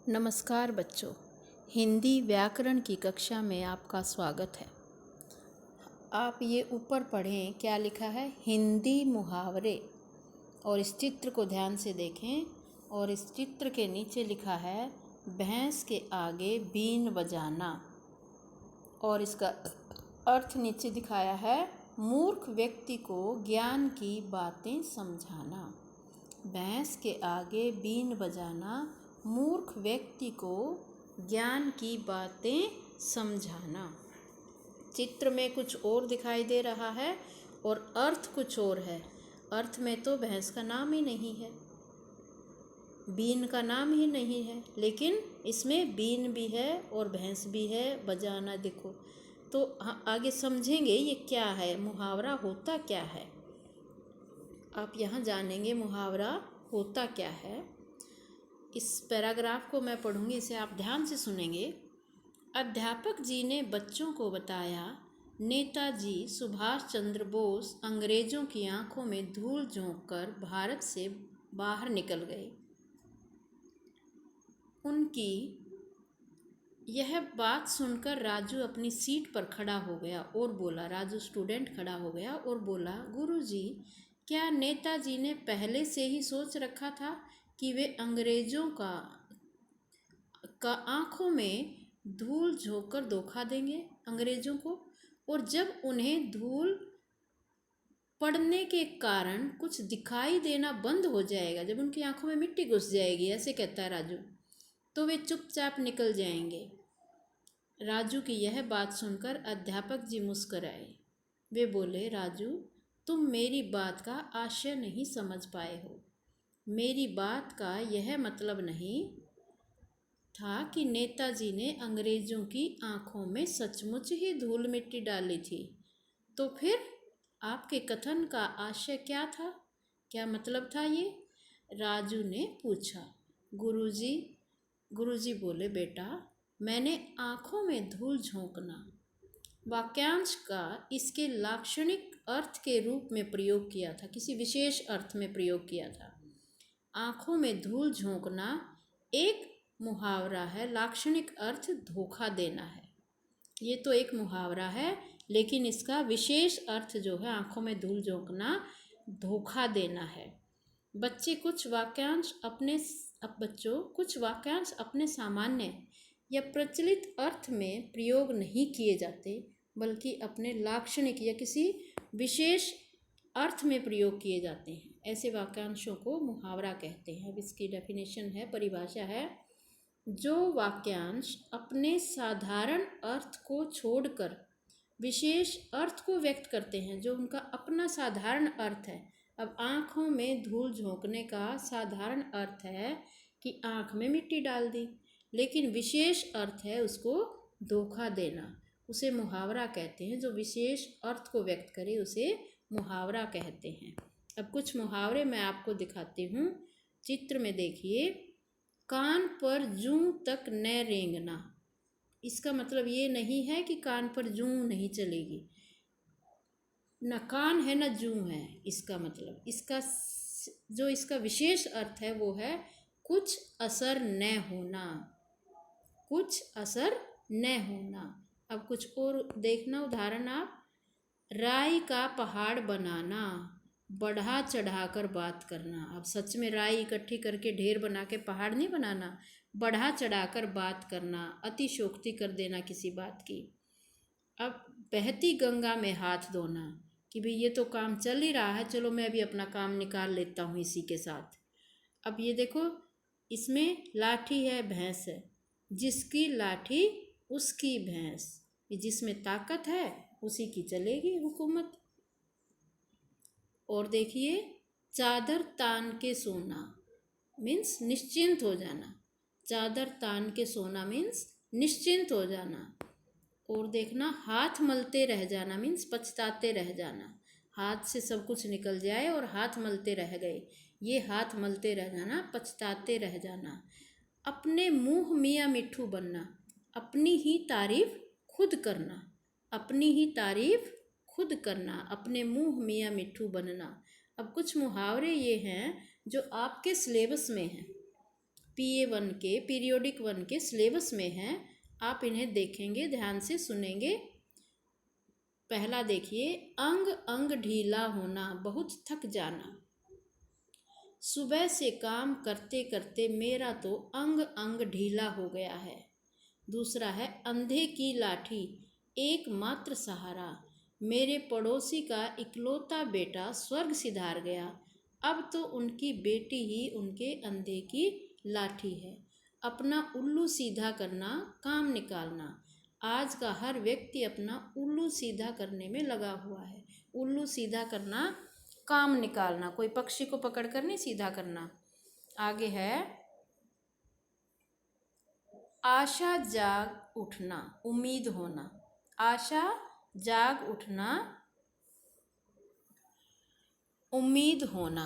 नमस्कार बच्चों, हिंदी व्याकरण की कक्षा में आपका स्वागत है। आप ये ऊपर पढ़ें, क्या लिखा है? हिंदी मुहावरे। और इस चित्र को ध्यान से देखें और इस चित्र के नीचे लिखा है भैंस के आगे बीन बजाना। और इसका अर्थ नीचे दिखाया है मूर्ख व्यक्ति को ज्ञान की बातें समझाना। भैंस के आगे बीन बजाना, मूर्ख व्यक्ति को ज्ञान की बातें समझाना। चित्र में कुछ और दिखाई दे रहा है और अर्थ कुछ और है। अर्थ में तो भैंस का नाम ही नहीं है, बीन का नाम ही नहीं है, लेकिन इसमें बीन भी है और भैंस भी है। बजाना देखो तो आगे समझेंगे ये क्या है, मुहावरा होता क्या है। आप यहाँ जानेंगे मुहावरा होता क्या है। इस पैराग्राफ को मैं पढ़ूंगी, इसे आप ध्यान से सुनेंगे। अध्यापक जी ने बच्चों को बताया, नेताजी सुभाष चंद्र बोस अंग्रेजों की आंखों में धूल झोंककर भारत से बाहर निकल गए। उनकी यह बात सुनकर राजू अपनी सीट पर खड़ा हो गया और बोला, राजू स्टूडेंट खड़ा हो गया और बोला, गुरुजी, क्या नेताजी ने पहले से ही सोच रखा था कि वे अंग्रेजों का आंखों में धूल झोंककर धोखा देंगे अंग्रेजों को, और जब उन्हें धूल पड़ने के कारण कुछ दिखाई देना बंद हो जाएगा, जब उनकी आंखों में मिट्टी घुस जाएगी, ऐसे कहता है राजू, तो वे चुपचाप निकल जाएंगे। राजू की यह बात सुनकर अध्यापक जी मुस्कुराए। वे बोले, राजू, तुम मेरी बात का आशय नहीं समझ पाए हो। मेरी बात का यह मतलब नहीं था कि नेताजी ने अंग्रेजों की आंखों में सचमुच ही धूल मिट्टी डाली थी। तो फिर आपके कथन का आशय क्या था? क्या मतलब था ये? राजू ने पूछा। गुरुजी बोले, बेटा, मैंने आंखों में धूल झोंकना वाक्यांश का इसके लाक्षणिक अर्थ के रूप में प्रयोग किया था, किसी विशेष अर्थ में प्रयोग किया था। आंखों में धूल झोंकना एक मुहावरा है, लाक्षणिक अर्थ धोखा देना है। ये तो एक मुहावरा है, लेकिन इसका विशेष अर्थ जो है आंखों में धूल झोंकना, धोखा देना है। बच्चों कुछ वाक्यांश अपने सामान्य या प्रचलित अर्थ में प्रयोग नहीं किए जाते, बल्कि अपने लाक्षणिक या किसी विशेष अर्थ में प्रयोग किए जाते हैं। ऐसे वाक्यांशों को मुहावरा कहते हैं। अब इसकी डेफिनेशन है, परिभाषा है, जो वाक्यांश अपने साधारण अर्थ को छोड़कर विशेष अर्थ को व्यक्त करते हैं, जो उनका अपना साधारण अर्थ है। अब आँखों में धूल झोंकने का साधारण अर्थ है कि आँख में मिट्टी डाल दी, लेकिन विशेष अर्थ है उसको धोखा देना, उसे मुहावरा कहते हैं। जो विशेष अर्थ को व्यक्त करे उसे मुहावरा कहते हैं। अब कुछ मुहावरे मैं आपको दिखाती हूँ। चित्र में देखिए, कान पर जूं तक न रेंगना। इसका मतलब ये नहीं है कि कान पर जूं नहीं चलेगी, न कान है न जूं है। इसका मतलब इसका विशेष अर्थ है वो है कुछ असर न होना, कुछ असर न होना। अब कुछ और देखना उदाहरण आप। राई का पहाड़ बनाना, बढ़ा चढ़ा कर बात करना। अब सच में राई इकट्ठी करके ढेर बना के पहाड़ नहीं बनाना, बढ़ा चढ़ा कर बात करना, अतिशोक्ति कर देना किसी बात की। अब बहती गंगा में हाथ धोना, कि भाई ये तो काम चल ही रहा है, चलो मैं भी अपना काम निकाल लेता हूँ इसी के साथ। अब ये देखो, इसमें लाठी है, भैंस है, जिसकी लाठी उसकी भैंस, जिसमें ताकत है उसी की चलेगी हुकूमत। और देखिए, चादर तान के सोना मीन्स निश्चिंत हो जाना, चादर तान के सोना मीन्स निश्चिंत हो जाना। और देखना, हाथ मलते रह जाना मीन्स पछताते रह जाना, हाथ से सब कुछ निकल जाए और हाथ मलते रह गए, ये हाथ मलते रह जाना, पछताते रह जाना। अपने मुँह मियाँ मिट्ठू बनना, अपनी ही तारीफ खुद करना, अपनी ही तारीफ खुद करना, अपने मुँह मियाँ मिट्ठू बनना। अब कुछ मुहावरे ये हैं जो आपके सिलेबस में हैं, PA1 के पीरियोडिक 1 के सिलेबस में हैं, आप इन्हें देखेंगे, ध्यान से सुनेंगे। पहला देखिए, अंग अंग ढीला होना, बहुत थक जाना। सुबह से काम करते करते मेरा तो अंग अंग ढीला हो गया है। दूसरा है, अंधे की लाठी एकमात्र सहारा। मेरे पड़ोसी का इकलौता बेटा स्वर्ग सिधार गया, अब तो उनकी बेटी ही उनके अंधे की लाठी है। अपना उल्लू सीधा करना, काम निकालना। आज का हर व्यक्ति अपना उल्लू सीधा करने में लगा हुआ है। उल्लू सीधा करना, काम निकालना, कोई पक्षी को पकड़कर नहीं सीधा करना। आगे है, आशा जाग उठना, उम्मीद होना। आशा जाग उठना, उम्मीद होना।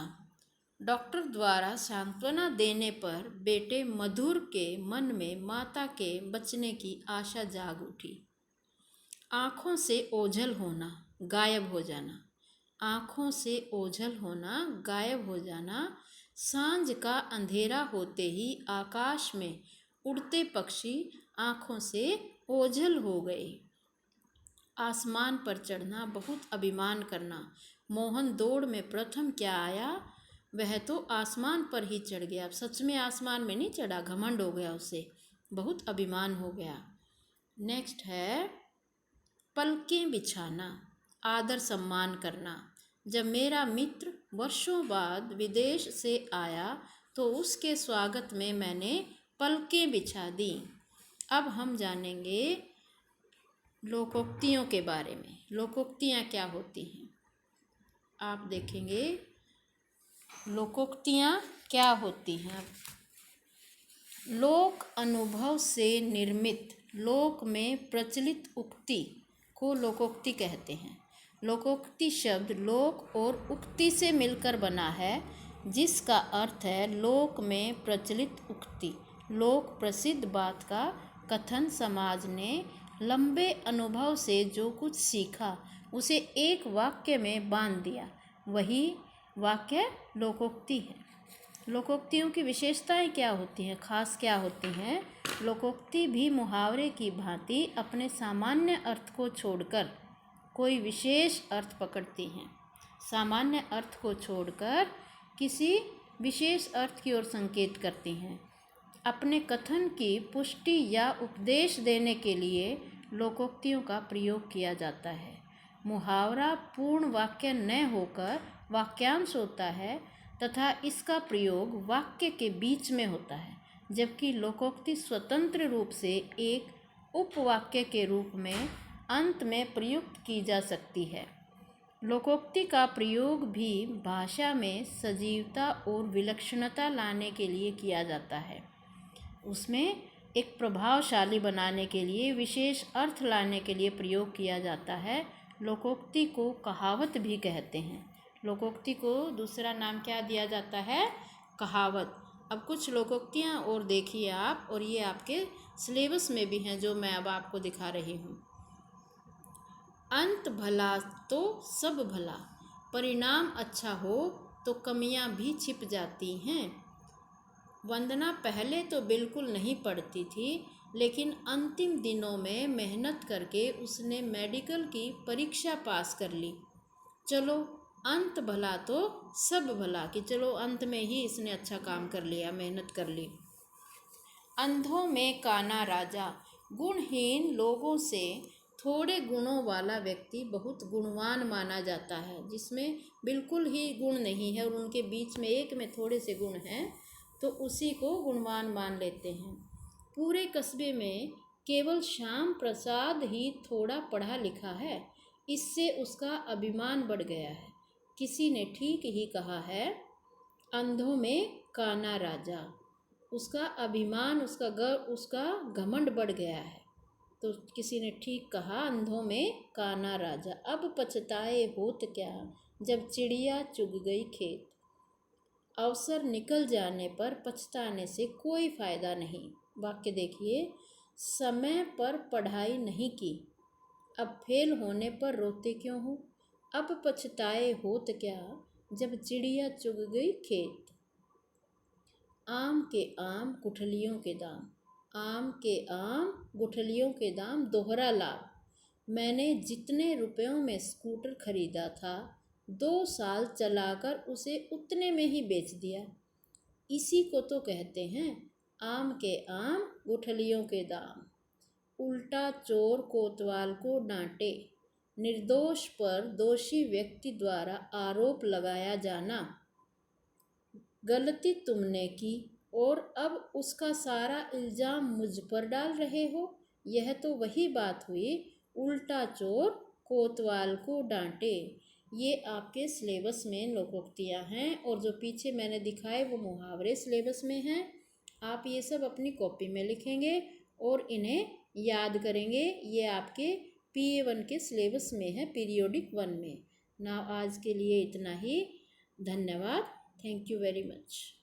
डॉक्टर द्वारा सांत्वना देने पर बेटे मधुर के मन में माता के बचने की आशा जाग उठी। आँखों से ओझल होना, गायब हो जाना। आँखों से ओझल होना, गायब हो जाना। सांझ का अंधेरा होते ही आकाश में उड़ते पक्षी आँखों से ओझल हो गए। आसमान पर चढ़ना, बहुत अभिमान करना। मोहन दौड़ में प्रथम क्या आया, वह तो आसमान पर ही चढ़ गया। सच में आसमान में नहीं चढ़ा, घमंड हो गया उसे, बहुत अभिमान हो गया। नेक्स्ट है, पलकें बिछाना, आदर सम्मान करना। जब मेरा मित्र वर्षों बाद विदेश से आया तो उसके स्वागत में मैंने पलकें बिछा दी। अब हम जानेंगे लोकोक्तियों के बारे में। लोकोक्तियाँ क्या होती हैं, आप देखेंगे लोकोक्तियाँ क्या होती हैं। लोक अनुभव से निर्मित, लोक में प्रचलित उक्ति को लोकोक्ति कहते हैं। लोकोक्ति शब्द लोक और उक्ति से मिलकर बना है, जिसका अर्थ है लोक में प्रचलित उक्ति। लोक प्रसिद्ध बात का कथन, समाज ने लंबे अनुभव से जो कुछ सीखा उसे एक वाक्य में बांध दिया, वही वाक्य लोकोक्ति है। लोकोक्तियों की विशेषताएं क्या होती हैं, खास क्या होती हैं। लोकोक्ति भी मुहावरे की भांति अपने सामान्य अर्थ को छोड़कर कोई विशेष अर्थ पकड़ती हैं। सामान्य अर्थ को छोड़कर किसी विशेष अर्थ की ओर संकेत करती हैं। अपने कथन की पुष्टि या उपदेश देने के लिए लोकोक्तियों का प्रयोग किया जाता है। मुहावरा पूर्ण वाक्य न होकर वाक्यांश होता है तथा इसका प्रयोग वाक्य के बीच में होता है, जबकि लोकोक्ति स्वतंत्र रूप से एक उपवाक्य के रूप में अंत में प्रयुक्त की जा सकती है। लोकोक्ति का प्रयोग भी भाषा में सजीवता और विलक्षणता लाने के लिए किया जाता है। उसमें एक प्रभावशाली बनाने के लिए, विशेष अर्थ लाने के लिए प्रयोग किया जाता है। लोकोक्ति को कहावत भी कहते हैं। लोकोक्ति को दूसरा नाम क्या दिया जाता है, कहावत। अब कुछ लोकोक्तियाँ और देखिए आप, और ये आपके सिलेबस में भी हैं जो मैं अब आपको दिखा रही हूँ। अंत भला तो सब भला, परिणाम अच्छा हो तो कमियां भी छिप जाती हैं। वंदना पहले तो बिल्कुल नहीं पढ़ती थी, लेकिन अंतिम दिनों में मेहनत करके उसने मेडिकल की परीक्षा पास कर ली। चलो अंत भला तो सब भला, कि चलो अंत में ही इसने अच्छा काम कर लिया, मेहनत कर ली। अंधों में काना राजा, गुणहीन लोगों से थोड़े गुणों वाला व्यक्ति बहुत गुणवान माना जाता है। जिसमें बिल्कुल ही गुण नहीं है और उनके बीच में एक में थोड़े से गुण हैं, तो उसी को गुणवान मान लेते हैं। पूरे कस्बे में केवल श्याम प्रसाद ही थोड़ा पढ़ा लिखा है, इससे उसका अभिमान बढ़ गया है। किसी ने ठीक ही कहा है, अंधों में काना राजा। उसका अभिमान, उसका घमंड बढ़ गया है। तो किसी ने ठीक कहा, अंधों में काना राजा। अब पछताए होत क्या, जब चिड़िया चुग गई खेत। अवसर निकल जाने पर पछताने से कोई फायदा नहीं। वाक्य देखिए, समय पर पढ़ाई नहीं की, अब फेल होने पर रोते क्यों हो। अब पछताए होत क्या, जब चिड़िया चुग गई खेत। आम के आम गुठलियों के दाम, आम के आम गुठलियों के दाम दोहरा लाभ। मैंने जितने रुपयों में स्कूटर खरीदा था 2 साल चलाकर उसे उतने में ही बेच दिया। इसी को तो कहते हैं आम के आम गुठलियों के दाम। उल्टा चोर कोतवाल को डांटे, निर्दोष पर दोषी व्यक्ति द्वारा आरोप लगाया जाना। गलती तुमने की और अब उसका सारा इल्ज़ाम मुझ पर डाल रहे हो। यह तो वही बात हुई, उल्टा चोर कोतवाल को डांटे। ये आपके सिलेबस में लोकोक्तियाँ हैं और जो पीछे मैंने दिखाए वो मुहावरे सिलेबस में हैं। आप ये सब अपनी कॉपी में लिखेंगे और इन्हें याद करेंगे। ये आपके PA1 के सिलेबस में है, पीरियोडिक 1 में। ना आज के लिए इतना ही। धन्यवाद। Thank you very much.